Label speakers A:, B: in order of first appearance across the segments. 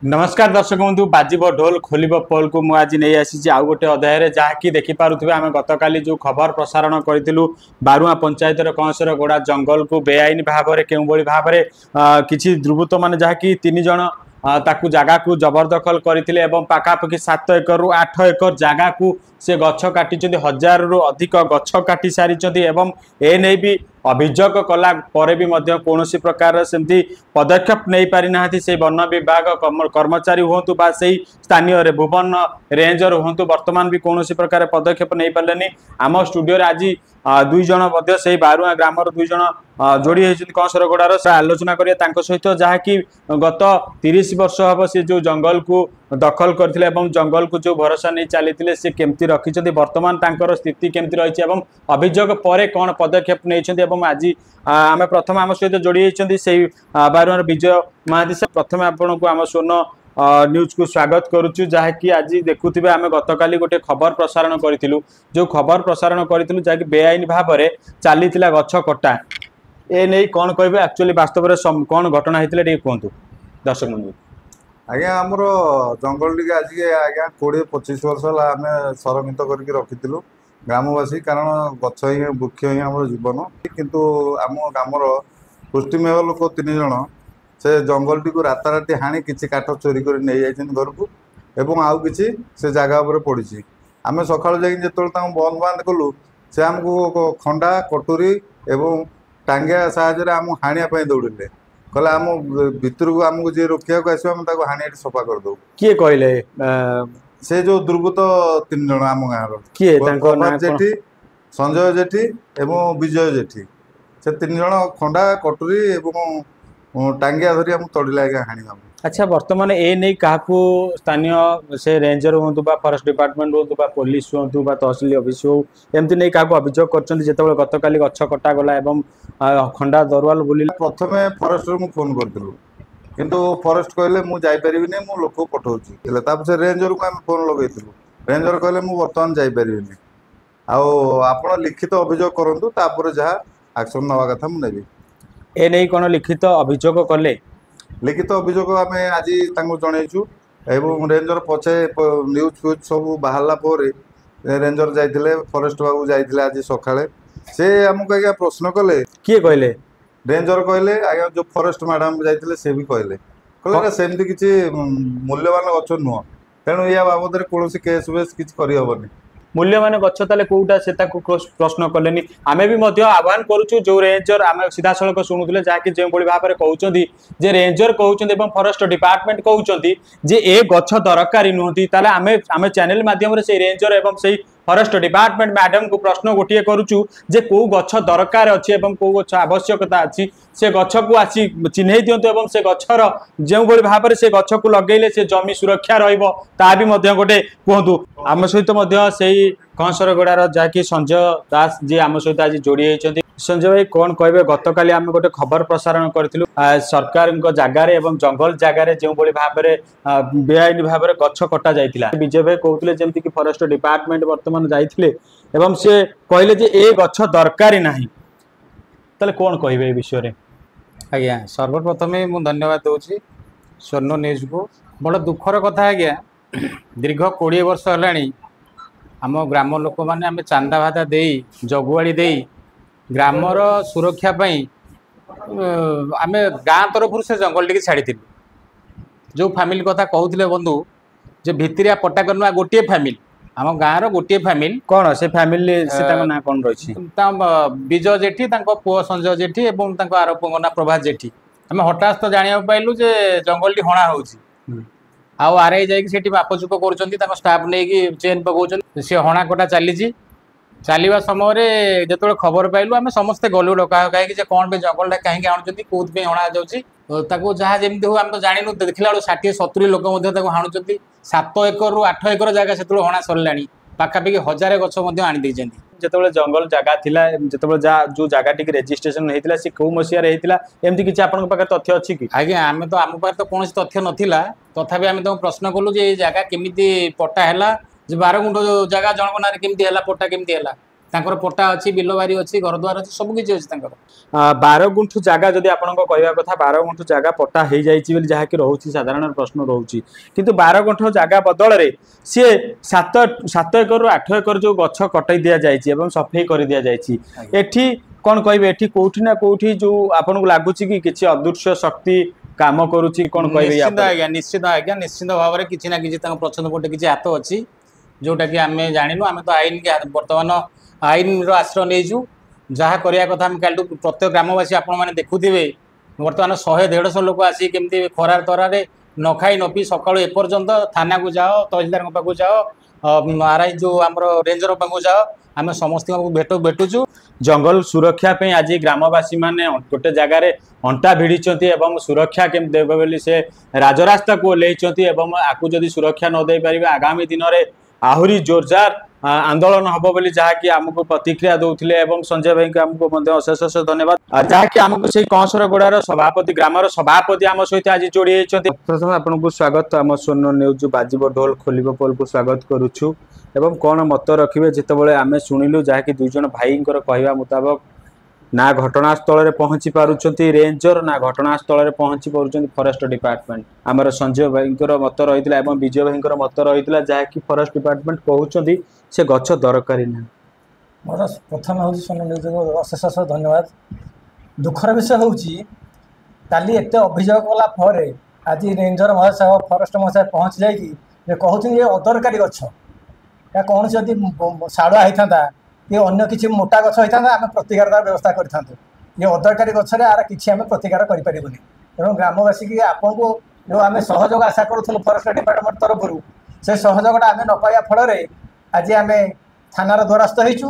A: नमस्कार दर्शक बंधु बाजिब ढोल खोल पोल को मुझे नहीं आसी आउ गोटे अध्याय जहाँकि देखिपे आम गतकाली जो खबर प्रसारण करूँ बारुआ पंचायत कंसर गोड़ा जंगल को बेआईन भाव में क्यों भाव में किसी दुर्वृत्त मैंने जहाँकि 3 जन ताकू जगह को जबरदखल करते पाखापाखि 7 एकर रु 8 एकर जगह को से गछ काटी 1000 रु अधिक गछ काटी सारी एने भी अभियोग कला भी कौन प्रकार सेमती पदक्षेप नहीं पारि ना से वन विभाग कर्मचारी हूँ बा से स्थानीय भुवन रेंजर हूँ वर्तमान भी कौन प्रकार पदक्षेप नहीं पारे। आम स्टूडियो आज 2 जन से बारुआ ग्राम 2 जन जोड़ी होती कंसरगोड़ार से आलोचना करिया सहित जहाँकि गत 30 वर्ष हम से जो जंगल को दखल करथिले एवं जंगल को जो भरोसा नहीं चली से केमती रखिछन्ति वर्तमान तांकर स्थिति केमती रही है अभियोग पर कौन पदक्षेप नहीं आज आम प्रथम आम सहित जोड़ी होती से बारुआर विजय महांती से प्रथम आपण को आम स्वर्ण न्यूज को स्वागत करुचु जहाँकि आज देखुवे आम गतकाली गोटे खबर प्रसारण करूँ जो खबर प्रसारण करूँ जहाँकि बेआईन भाव में चली गछ कटा ए नहीं कौन कहे एक्चुअली वास्तव में कौन घटना होता है कहतु दर्शक बंधु।
B: आज्ञा आमर जंगल टी आज आज्ञा 20-25 वर्ष है आम संरक्षित करके रखी ग्रामवासी कारण गछ ही वृक्ष ही आम जीवन किंतु आम ग्रामर पुष्टिमेय लोक 3 जन से जंगल टी राताराति हाणी किसी काठ चोरी कर नहीं जाइछन घर को एवं आउ किसी से जगह पर पड़ी आम सकाल जो बंद बांध कलु से आमको खंडा कटुरी एवं टांगिया साहय आम हाणिया दौड़े कहले आम भितर को आमको जी रोकिया आसो आम हाणी सफा करदे
A: किए कहले
B: से जो दुर्बृत्त 3 जन आम गाँव
A: किए
B: जेठी संजय जेठी एवं विजय जेठी से 3 जन खंडा कटुरी एवं टांगिया धरी आम तड़िले आज्ञा हाणी आम।
A: अच्छा वर्तमान ए नहीं क्या स्थानीय से रेंजर हूँ फॉरेस्ट डिपार्टमेंट हूँ पुलिस हूँ तहसिल ऑफिस हो एमती नहीं क्या अभियोग कर गतकाली गछ कटागला खंडा दरवाल बुल
B: प्रथम फॉरेस्ट मुझे फोन करूँ किंतु फॉरेस्ट कहले मुझे मु लोक पठाऊँ रेंजर को आम फोन लगेलु रेंजर कहले मुझे बर्तमान जापरि आप लिखित अभियोग करूँ तापर जहाँ एक्शन नवा कथा मुझे
A: ए नहीं कौन लिखित अभियोग कले
B: लिखित अभियोग आम आज जनईचु एवं रेंजर पछे न्यूज फ्यूज सब बाहर रेंजर जाते फॉरेस्ट बाबू जाते आज सकाଳେ से आमको आज्ञा प्रश्न कले
A: किए कहले
B: रेंजर कहले आज्ञा जो फॉरेस्ट मैडम जाते से भी कहले सेमती किसी मूल्यवान गछ नुह तेणु या बाबद कौन केस बेस किसी करहबनी
A: मूल्यवान गछ ताले कोउटा से प्रश्न कलेनी आमे भी मध्य आह्वान करूछु जो रेंजर आमे सीधा सड़क शुणुले जहाँकि जो भाव में कहते जे रेंजर कहते फॉरेस्ट डिपार्टमेंट कहते जे ए गछ दरकारी नुहति ताले आमे आमे चैनल माध्यम से रेंजर एवं से फॉरेस्ट डिपार्टमेंट मैडम को प्रश्न गोटे करूचु जे कौ गछ दरकार अच्छी एवं कौ गछ आवश्यकता अच्छी से गछ को आसी चिन्ह दिंतु एवं से गछर जो भाव में से गछ को लगेले से जमी सुरक्षा रहा भी गोटे कहतु आम सहित से कंसरगोड़ार जहाँकि संजय दास जी आम सहित आज जोड़ी होती संजय भाई कौन कहे गतकाली आम गोटे खबर प्रसारण करूँ सरकार जगार एवं जंगल जगार जो भाव में बेआईन भाव में गछ कटा जाता विजय भाई कहते जमीक कि फॉरेस्ट डिपार्टमेंट वर्तमान जाते एवं से कहले जे ए गछ दरकारी नहीं ताले कौन कहे विषय में
C: आज्ञा सर्वप्रथम मुझे धन्यवाद दूसरी स्वर्ण न्यूज को बड़ दुखर कथा आज्ञा दीर्घ 20 वर्ष है आम ग्राम लोक मैंने आम चांदा भादा दे जगुआड़ी दे ग्रामर सुरक्षा आम गाँ तरफ से जंगल टी छाड़ी जो फैमिली कथा कहते बंधु जे भितरिया पट्टाकर गोटे फैमिली आम गाँव गोटे फैमिली
A: कौन से फैमिली से ना कौन रही
C: विजय जेठी पुओ संजय जेठी और आर पुओ ना प्रभात जेठी आम हठात तो जाना पाइलु जे जंगल टी हणा हो आउ आर आई जाकि मापचुप कर स्टाफ नहीं चेन पकाउछन सी हणा कटा चली चलवा समय जो खबर पाइलु आम समस्ते गलु डका कहीं कौन पे जंगल कहीं आणुच्च कौन हणा जाऊँ जहाँ जमी हो आम तो जानू देखला 60-70 लोक हाणुच्च 7 एकर रु 8 एकर जगह से हणा सरला पाखापाखि 1000 गछ आनी
A: जो जंगल जगह थिला जो जगह टी रेजिस्ट्रेशन होता सी कौ मसीह होता एमती किसी आपन पाखे तथ्य अच्छी कि
C: आज्ञा आम तो आम पाखे तो कौन तथ्य नाला तथापि आम तुम प्रश्न कलु जे जगह केमी पट्टा है 12 गुंठ जगह जनक ना केमी पट्टा केमी ତାଙ୍କର ପଟା ଅଛି, ବିଲବାରି ଅଛି, ଘରଦ୍ୱାର ଅଛି, ସବୁ କିଛି ଅଛି ତାଙ୍କର।
A: 12 ଗୁଣ୍ଠୁ ଜାଗା ଯଦି ଆପଣଙ୍କ କହିବା କଥା 12 ଗୁଣ୍ଠୁ ଜାଗା ପଟା ହେଇଯାଇଛି ବୋଲି ଯାହାକି ରହୁଛି ସାଧାରଣ ପ୍ରଶ୍ନ ରହୁଛି, କିନ୍ତୁ 12 ଗୁଣ୍ଠୁ ଜାଗା ବଦଳରେ ସିଏ 7 एकरରୁ 8 ଏକର ଯୋଉ ଗଛ କଟାଇ ଦିଆଯାଇଛି ଏବଂ ସଫେଇ କରି ଦିଆଯାଇଛି, ଏଠି କଣ କହିବେ? ଏଠି କୋଉଠି ନା କୋଉଠି ଯୋଉ ଆପଣଙ୍କୁ ଲାଗୁଛି କି କିଛି ଅଦୃଶ୍ୟ ଶକ୍ତି କାମ କରୁଛି, କଣ କହିବେ?
C: ନିଶ୍ଚିତ ଆଜ୍ଞା, ନିଶ୍ଚିତ ଭାବରେ କିଛି ନା କିଛି ତାଙ୍କ ପଛନ ପଟେ କିଛି ହାତ ଅଛି, ଯୋଉଟା କି ଆମେ ଜାଣିନୁ। ଆମେ ତ ଆଇନ ବର୍ତ୍ତମାନ ଆଇନର ଆଶ୍ରୟ ନେଇଛୁ। ଯାହା କରିବା କଥା ଆମେ କାଲିଠୁ ପ୍ରତ୍ୟେକ ଗ୍ରାମବାସୀ ଆପଣମାନେ ଦେଖୁଥିବେ, ବର୍ତ୍ତମାନ 100-150 ଲୋକ ଆସି କେମିତି ଖରାର ତରାରେ ନ ଖାଇ ନ ପିଇ ସକାଳୁ ଏପର୍ଯ୍ୟନ୍ତ ଥାନାକୁ ଯାଅ, ତହସିଲଦାରଙ୍କ ପାଖକୁ ଯାଅ, ଆର୍ଆଇ ଯୋଉ ଆମର ରେଞ୍ଜର ପାଖକୁ ଯାଅ, ଆମେ ସମସ୍ତଙ୍କୁ ଭେଟୁଛୁ।
A: ଜଙ୍ଗଲ ସୁରକ୍ଷା ପାଇଁ ଆଜି ଗ୍ରାମବାସୀ ମାନେ ଗୋଟେ ଜାଗାରେ ଅଣ୍ଟା ଭିଡ଼ିଛନ୍ତି ଏବଂ ସୁରକ୍ଷା କେମିତି ଦେବେ ବୋଲି ସେ ରାଜରାସ୍ତାକୁ ଓହ୍ଲେଇଛନ୍ତି ଏବଂ ଆକୁ ଯଦି ସୁରକ୍ଷା ନ ଦେଇପାରିବେ ଆଗାମୀ ଦିନରେ ଆହୁରି ଜୋରଦାର आंदोलन हम बोली जहाँकि आमको प्रतिक्रिया दौले संजय भाई को आमको अशेष अशेष धन्यवाद जहाँकि आमको से कंसरगोड़ार सभापति ग्रामर सभापति आम सहित आज जोड़ी होती। प्रथम आपको स्वागत आम स्वर्ण न्यूज बाजिब ढोल खोलिब पोल को स्वागत करुछु एवं कौन मत रखिए जितेबाला आम शुणिलु जहाँकि दुई जन भाई कहवा मुताबक ना घटनास्थल में पहुंची पारुछंती रेंजर ना घटनास्थल में पहुंची पारुछंती फॉरेस्ट डिपार्टमेंट। आमर संजय भाई मत रही है विजय भाई मत रही है जहाँकि फॉरेस्ट डिपार्टमेंट कहते से गछ दरकारी ना।
D: मोर प्रथम हूँ स्वर्ण न्यूज को अशेष अशेष धन्यवाद। दुखर विषय हूँ काली एत अभियोग कलापर आज रेंजर महाशय फॉरेस्ट महाशय पहुँची जाइए कहते ये अदरकारी गछ या कौन जदि शाड़ुआ होता कि अन्य किसी मोटा गछ होता आम प्रतिकार व्यवस्था करें। ये अदरकारी गचर आर कि आम प्रतिकार करें तेणु ग्रामवासी की आपन को जो आम सहयोग आशा करूँ फॉरेस्ट डिपार्टमेंट तरफ से सहयोगटा आम न पाइबा फल आज आम थानार द्वारस्थ होइछु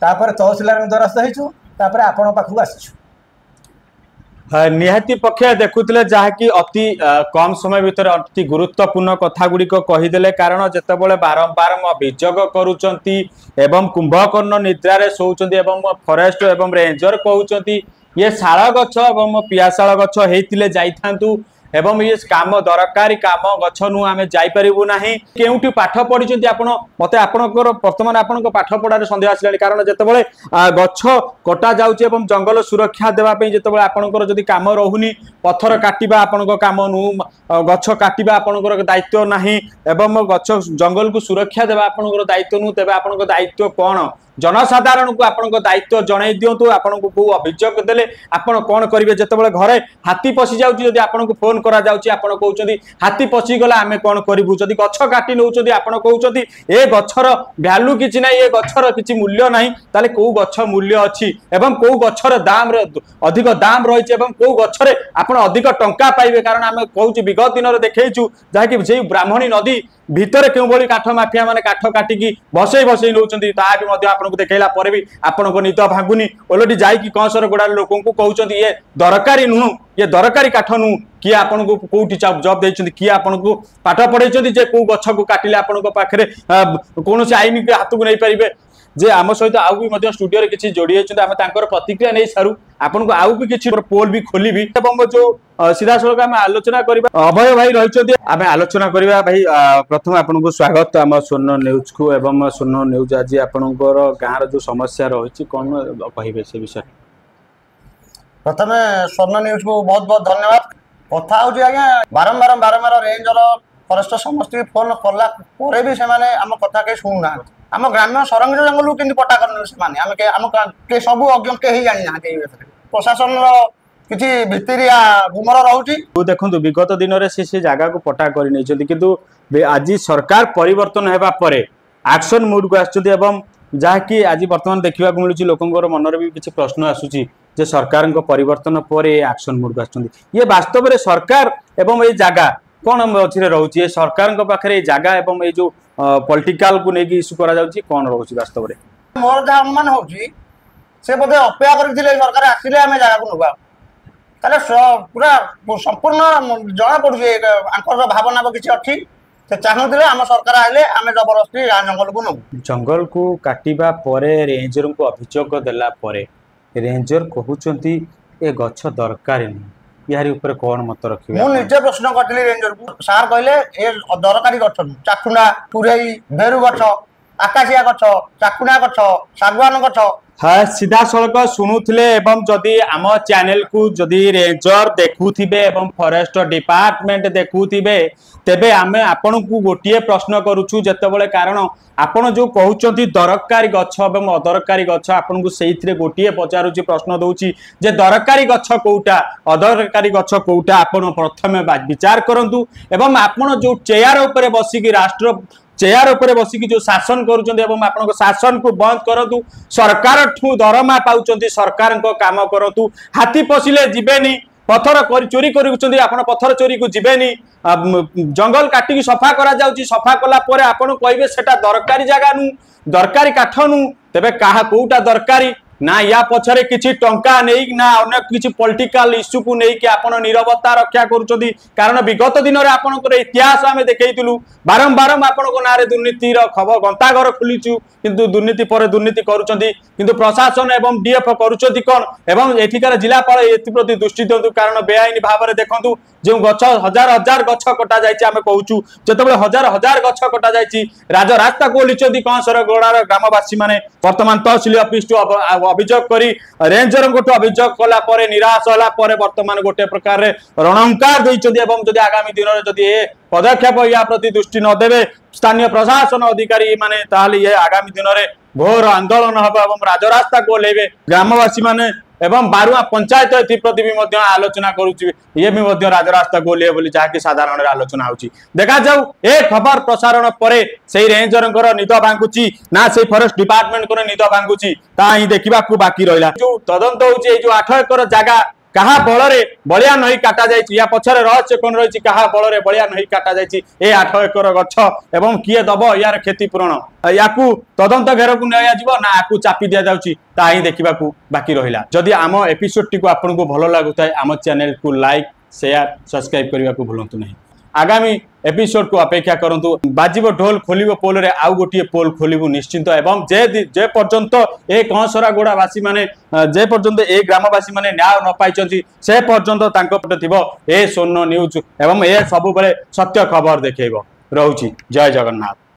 D: तापर तहसीलदार द्वारस्थ होइछु तापर आपण पाखु आसिछु।
A: निहाती पक्षे देखुले जहाँकि अति कम समय भितर अति गुरुत्वपूर्ण कथा गुड़िक कहीदेले कारण जितेबाला बारंबार अभियोग करुचंती एवं कुंभकर्ण निद्रारे शोचंती एवं फॉरेस्ट एवं रेंजर कहउचंती ये शाल गछ एवं पियाशाल गछ हेतिले जाइथांतु एवं ये काम दरकारी काम गछ नु आमे जाई परिबु नाही। केउटी पाठ पढिचंती आपण मते आपणकर वर्तमान आपण पाठ पढारे संदेह आसिलानी कारण जेतेबेले गछ कटा जाउची एवं जंगल सुरक्षा देबा पई जेतेबेले आपणकर जदी काम रहुनी पत्थर काटिबा आपणको काम नु गछ काटिबा आपणकर दायित्व नाही एवं गछ जंगल को सुरक्षा देबा आपणकर दायित्व नु तेबे आपणको दायित्व कोन जनसाधारण को आपन दायित्व जन दिंतु आपन को अभियोग देले आपन कौन करेंगे जितेबाला घरे हाथी पशि जाऊँगी आपन को फोन करा जाउची आपन कहउचंदी हाथी पशि गला आमे कौन करिवु जदि गछ काटी नउचंदी आपन कहउचंदी ए गछर वैल्यू किछि नाही ए गछर किछि मूल्य नाही ताले को गछ मूल्य अछि एवं को गछर दाम रे अधिक दाम रहिছে एवं को गछरे आपन अधिक टंका पाइबे कारण आमे कहउची विगत दिन रे देखैछु जहाँकि जे ब्राह्मणी नदी भितर क्यों भली काठ माफिया माने काठ काटिकी बसई बसई नउचंदी ता भी मध्य आपन को देखैला पर भी आपन को निद भांगुनी ओलटी जाईकी कंसर गोडा लोकन को कहउचंदी ये दरकारी नु ये दरकारी काठ नु कि आपन को कोठी जॉब देइचंदी कि आपन को पाठ पढैचंदी जे को गछ को काटिले आपन को पाखरे कोनोसी आईन के हाथ को नै परिबे जे आम सहित आउ भी मध्य स्टूडियो रे किछि जोड़ी होचंदी आमे तांकर प्रतिक्रिया नै सारू आपन को आउ भी किछि पोल भी खोलिबी एवं जो सीधा सड़क आम आलोचना करबा अभय भाई रहिचंदी आमे आलोचना करबा भाई प्रथम आपन को स्वागत आम स्वर्ण न्यूज को एवं स्वर्ण न्यूज आज आपनकर गाँर जो समस्या रही कौन कहिबे से विषय।
E: प्रथम स्वर्ण न्यूज को बहुत बहुत धन्यवाद। कथा हूँ आज्ञा बारंबार बारंबार रेंजर फॉरेस्ट समस्त फोन कला भी से आम कथा कहीं शुणुना आम ग्राम्य संरक्षण जंगल केमती पट्टा कर सब अज्ञ कहीं जानी ना प्रशासन किसी भितरिया गुमर रोचे
A: देखो विगत दिन में से जगह को पट्टा कर आज सरकार परिवर्तन होगा पर एक्शन मूड को आसुँच जहाँकि आज बर्तमान देखा मिलूँ लोकंर मन भी किसी प्रश्न आसूची जे सरकार परिवर्तन पर एक्शन मूड को आसुँच ये वास्तव में सरकार एवं ये जगह कौन मझे रोचे सरकार पाखे जगह एवं ये जो पॉलिटिकल को लेकिन इश्यू करा जाउची कौन रोचे वास्तव में
E: मोर जहाँ अनुमान होची से बोधे अपेक्षा करथिले सरकार आसिले आमे जगह को नबा ताले पूरा संपूर्ण जना पड़ुचे आंकर भावना किसी अच्छी से चाहूले आम सरकार आइले आमे जबरदस्ती जंगल को नबु
A: जंगल को काटिबा परे रेंजर को अभियोग देला परे रेंजर कहउचंती ए गछ दरकार नहीं यारी ऊपर कौन मत रखिबे।
E: मु निजे प्रश्न करथिली रेंजर को सार कहले ए दरकारी गछ चाखुंडा पुरई बेरु गछ आकाशिया गछ चाकुणा गछ सागवान गछ
A: हाँ सीधा सड़क शुणुले एवं जदि आम चैनल को जदि रेंजर देखुथिबे एवं फॉरेस्ट डिपार्टमेंट देखुथिबे तेबे आमे आपण को गोटे प्रश्न करूछु जेतेबेले कारण आपण जो कहउचंती दरकारी गछ एवं अदरकारी गछ आपण को सेइथरे गोटे पचारुची प्रश्न दउची जे दरकारी गछ कोउटा अदरकारी गछ कोउटा आपण प्रथमे विचार करंतु एवं आपण जो चेयर ऊपर बसिकी राष्ट्र चेयर ऊपर बसिकी जो शासन करुचंती एवं आपण शासन को बंद करंतु सरकार ठू दरमा पाउचंती सरकार को काम करंतु हाथी पसिले जिबेनी पत्थर चोरी करुचंती आपण पत्थर चोरी को जिबेनी जंगल काटिकी सफा करा जाउची सफा कला परे आपण कहबे सेटा दरकारी जगह नु दरकारी काठ नु तेबे काहा कोउटा दरकारी ना या पछरे किछि टंका नै ना अन्य किछि पॉलिटिकल इश्यू को नै कि आपण निरवता रक्षा करूचंती कारण विगत दिन रे आपण को इतिहास हमें देखैतिलु बारंबार आपण को नारे दुर्नीति रो खबर गंताघर खुलिचु किंतु दुर्नीति पर दुर्नीति करूचंती किंतु प्रशासन एवं डीएफ करूचंती कोन एवं एठिकार जिलापाल एथि प्रति दृष्टि दियंतु कारण बेआईन भाव रे देखंतु जो गछ हजार हजार गछ कटा जायछि आमे कहूचु जतबे हजार हजार गछ कटा जायछि राजरास्ता को लिचंती कंसर गोडार ग्रामवासी माने वर्तमान तहसील ऑफिस टू अभियोग करी रेंजर गोटे अभियोग कला परे निराश होला परे वर्तमान गोटे प्रकार रे रणंकार दैचंती एवं जदि आगामी दिन रे जदि ए पदक्षेप या प्रति दृष्टि न देबे स्थानीय प्रशासन अधिकारी माने ताले ये आगामी दिन रे घोर आंदोलन हबा एवं राजरास्ता को लेबे ग्रामवासी माने एवं बारुआ पंचायत एथि प्रति भी मध्य आलोचना करूची ये भी मध्य राजरास्ता को लिए बोली जाकी साधारण आलोचना होची देखा जाऊ ए खबर प्रसारण परे सेही रेंजरंकर निद भांगुची ना से फॉरेस्ट डिपार्टमेंट को निद भांगुची ता ही देखिबा को बाकी रहिला जो तदंत होची ए जो 8 एकर जगह कहा बल बलिया नही काटा जाइछि या पछरे रहस्य कोन रहिछि कहा बल बलिया नही काटा जाइछि ए 8 एकर गछ एवं किए दब यार क्षतिपूरण याकू तदंत घेर को नया जीव ना आकू चापी दिया जाउछि ता ही देखिबा को बाकी रहिला जदि आम एपिसोड टी को आपन को भलो लागुताय आम चैनल को लाइक शेयर सब्सक्राइब करबा को भूलंतु नहीं आगामी एपिसोड को अपेक्षा करंतु बाजीबो ढोल खोलिबो पोल रे आउ गोटिए पोल खोलिबो निश्चिंत एवं जे पर्यंत ए कंसरा गोडा वासी माने जे पर्यंत ए ग्रामवासी माने न्याय न पाइचंती से पर्यंत तांको पटे थिबो ए सोनो न्यूज एवं ए सब बेले सत्य खबर देखैबो रहउची जय जगन्नाथ।